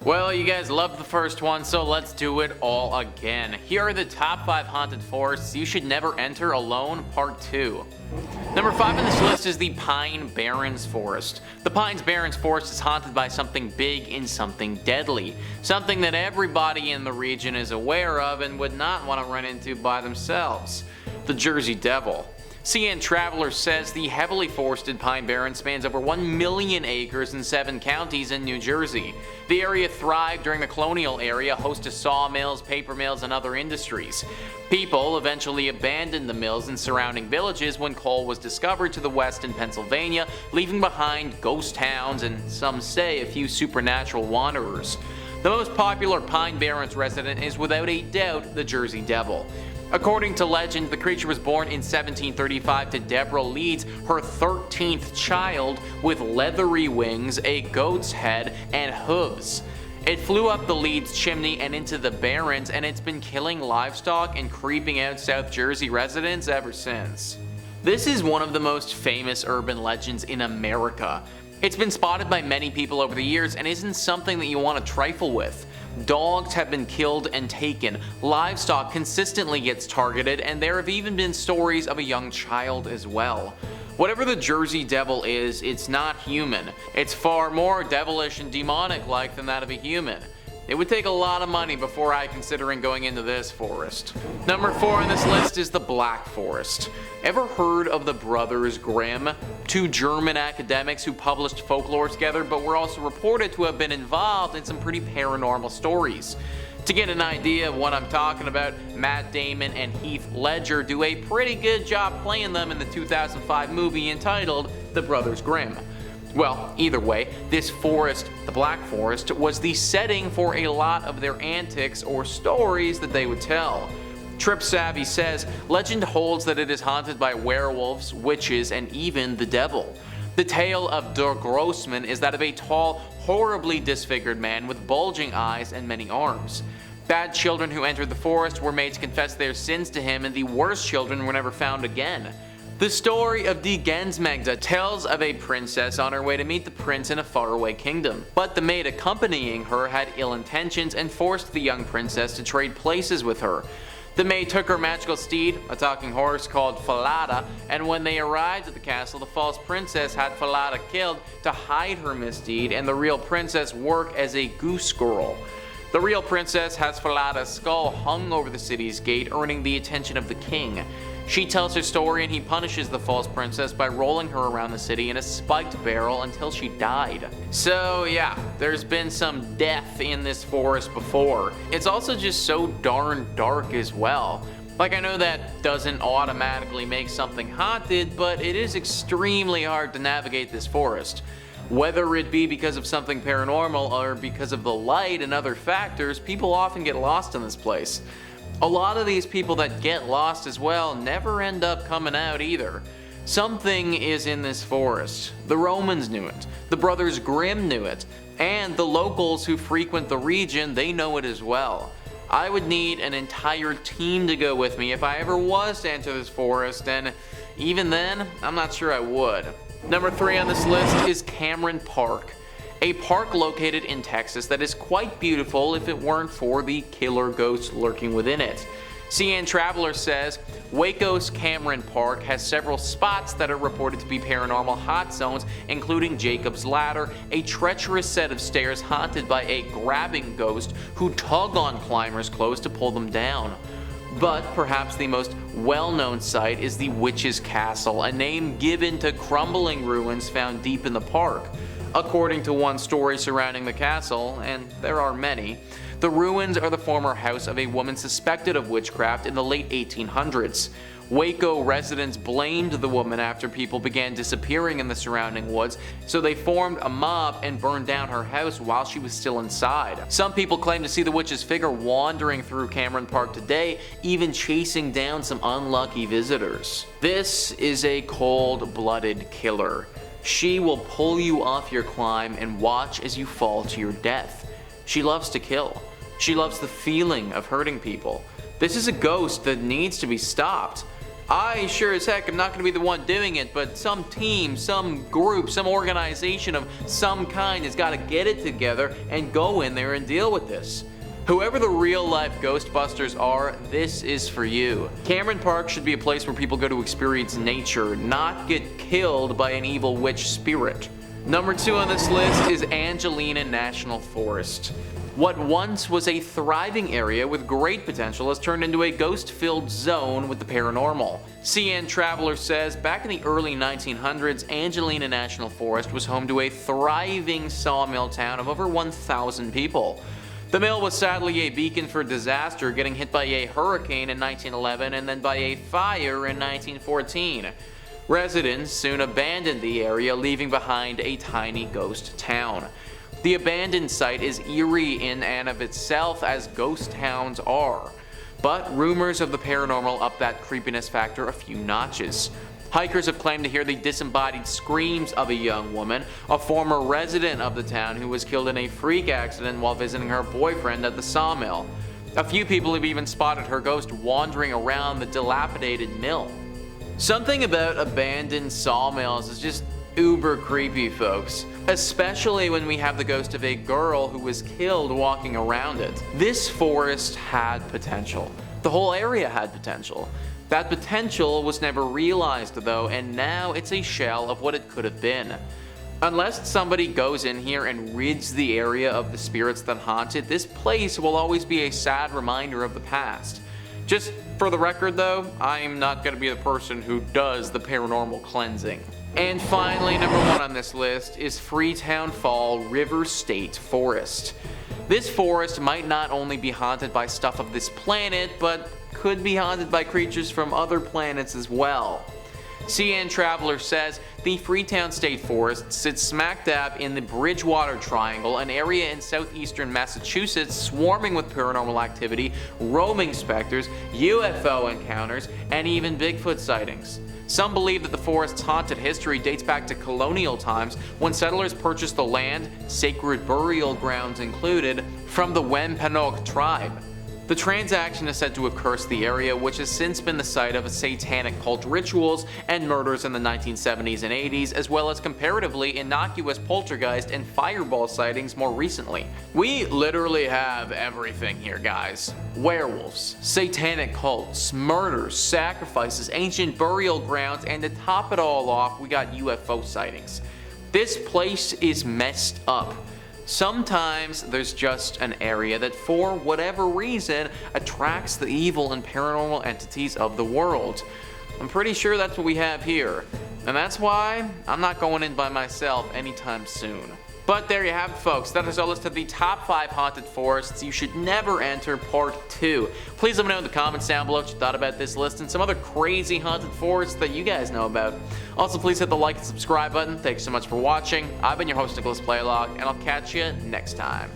Well, you guys loved the first one, so let's do it all again. Here are the top 5 haunted forests you should never enter alone, part 2. Number 5 on this list is the Pine Barrens Forest. The Pine Barrens Forest is haunted by something big and something deadly. Something that everybody in the region is aware of and would not want to run into by themselves. The Jersey Devil. CN Traveler says the heavily forested Pine Barrens spans over 1 million acres in 7 counties in New Jersey. The area thrived during the colonial era, host to sawmills, paper mills, and other industries. People eventually abandoned the mills in surrounding villages when coal was discovered to the west in Pennsylvania, leaving behind ghost towns and, some say, a few supernatural wanderers. The most popular Pine Barrens resident is without a doubt the Jersey Devil. According to legend, the creature was born in 1735 to Deborah Leeds, her 13th child, with leathery wings, a goat's head, and hooves. It flew up the Leeds chimney and into the Barrens, and it's been killing livestock and creeping out South Jersey residents ever since. This is one of the most famous urban legends in America. It's been spotted by many people over the years and isn't something that you want to trifle with. Dogs have been killed and taken, livestock consistently gets targeted, and there have even been stories of a young child as well. Whatever the Jersey Devil is, it's not human. It's far more devilish and demonic-like than that of a human. It would take a lot of money before I considering going into this forest. Number 4 on this list is the Black Forest. Ever heard of the Brothers Grimm? 2 German academics who published folklore together but were also reported to have been involved in some pretty paranormal stories. To get an idea of what I'm talking about, Matt Damon and Heath Ledger do a pretty good job playing them in the 2005 movie entitled The Brothers Grimm. Well, either way, this forest, the Black Forest, was the setting for a lot of their antics or stories that they would tell. Trip Savvy says, legend holds that it is haunted by werewolves, witches, and even the devil. The tale of Der Grossman is that of a tall, horribly disfigured man with bulging eyes and many arms. Bad children who entered the forest were made to confess their sins to him, and the worst children were never found again. The story of Die Gensmagda tells of a princess on her way to meet the prince in a faraway kingdom. But the maid accompanying her had ill intentions and forced the young princess to trade places with her. The maid took her magical steed, a talking horse called Falada, and when they arrived at the castle, the false princess had Falada killed to hide her misdeed and the real princess work as a goose girl. The real princess has Falada's skull hung over the city's gate, earning the attention of the king. She tells her story and he punishes the false princess by rolling her around the city in a spiked barrel until she died. So yeah, there's been some death in this forest before. It's also just so darn dark as well. Like, I know that doesn't automatically make something haunted, but it is extremely hard to navigate this forest. Whether it be because of something paranormal or because of the light and other factors, people often get lost in this place. A lot of these people that get lost as well never end up coming out either. Something is in this forest. The Romans knew it, the Brothers Grimm knew it, and the locals who frequent the region, they know it as well. I would need an entire team to go with me if I ever was to enter this forest, and even then, I'm not sure I would. Number 3 on this list is Cameron Park. A park located in Texas that is quite beautiful if it weren't for the killer ghosts lurking within it. CN Traveler says, Waco's Cameron Park has several spots that are reported to be paranormal hot zones, including Jacob's Ladder, a treacherous set of stairs haunted by a grabbing ghost who tug on climbers' clothes to pull them down. But perhaps the most well-known site is the Witch's Castle, a name given to crumbling ruins found deep in the park. According to one story surrounding the castle, and there are many, the ruins are the former house of a woman suspected of witchcraft in the late 1800s. Waco residents blamed the woman after people began disappearing in the surrounding woods, so they formed a mob and burned down her house while she was still inside. Some people claim to see the witch's figure wandering through Cameron Park today, even chasing down some unlucky visitors. This is a cold-blooded killer. She will pull you off your climb and watch as you fall to your death. She loves to kill. She loves the feeling of hurting people. This is a ghost that needs to be stopped. I sure as heck am not going to be the one doing it, but some team, some group, some organization of some kind has got to get it together and go in there and deal with this. Whoever the real-life Ghostbusters are, this is for you. Cameron Park should be a place where people go to experience nature, not get killed by an evil witch spirit. Number 2 on this list is Angelina National Forest. What once was a thriving area with great potential has turned into a ghost-filled zone with the paranormal. CN Traveler says, back in the early 1900s, Angelina National Forest was home to a thriving sawmill town of over 1,000 people. The mill was sadly a beacon for disaster, getting hit by a hurricane in 1911 and then by a fire in 1914. Residents soon abandoned the area, leaving behind a tiny ghost town. The abandoned site is eerie in and of itself, as ghost towns are, but rumors of the paranormal up that creepiness factor a few notches. Hikers have claimed to hear the disembodied screams of a young woman, a former resident of the town who was killed in a freak accident while visiting her boyfriend at the sawmill. A few people have even spotted her ghost wandering around the dilapidated mill. Something about abandoned sawmills is just uber creepy, folks. Especially when we have the ghost of a girl who was killed walking around it. This forest had potential. The whole area had potential. That potential was never realized though, and now it's a shell of what it could have been. Unless somebody goes in here and rids the area of the spirits that haunt it, this place will always be a sad reminder of the past. Just for the record though, I'm not going to be the person who does the paranormal cleansing. And finally, number 1 on this list is Freetown Fall River State Forest. This forest might not only be haunted by stuff of this planet, but could be haunted by creatures from other planets as well. CN Traveler says, the Freetown State Forest sits smack dab in the Bridgewater Triangle, an area in southeastern Massachusetts swarming with paranormal activity, roaming specters, UFO encounters, and even Bigfoot sightings. Some believe that the forest's haunted history dates back to colonial times when settlers purchased the land, sacred burial grounds included, from the Wampanoag tribe. The transaction is said to have cursed the area, which has since been the site of satanic cult rituals and murders in the 1970s and 80s, as well as comparatively innocuous poltergeist and fireball sightings more recently. We literally have everything here, guys. Werewolves, satanic cults, murders, sacrifices, ancient burial grounds, and to top it all off, we got UFO sightings. This place is messed up. Sometimes there's just an area that for whatever reason attracts the evil and paranormal entities of the world. I'm pretty sure that's what we have here, and that's why I'm not going in by myself anytime soon. But there you have it, folks. That is our list of the top 5 haunted forests you should never enter, part 2. Please let me know in the comments down below what you thought about this list and some other crazy haunted forests that you guys know about. Also, please hit the like and subscribe button. Thanks so much for watching. I've been your host, Nicholas Playlog, and I'll catch you next time.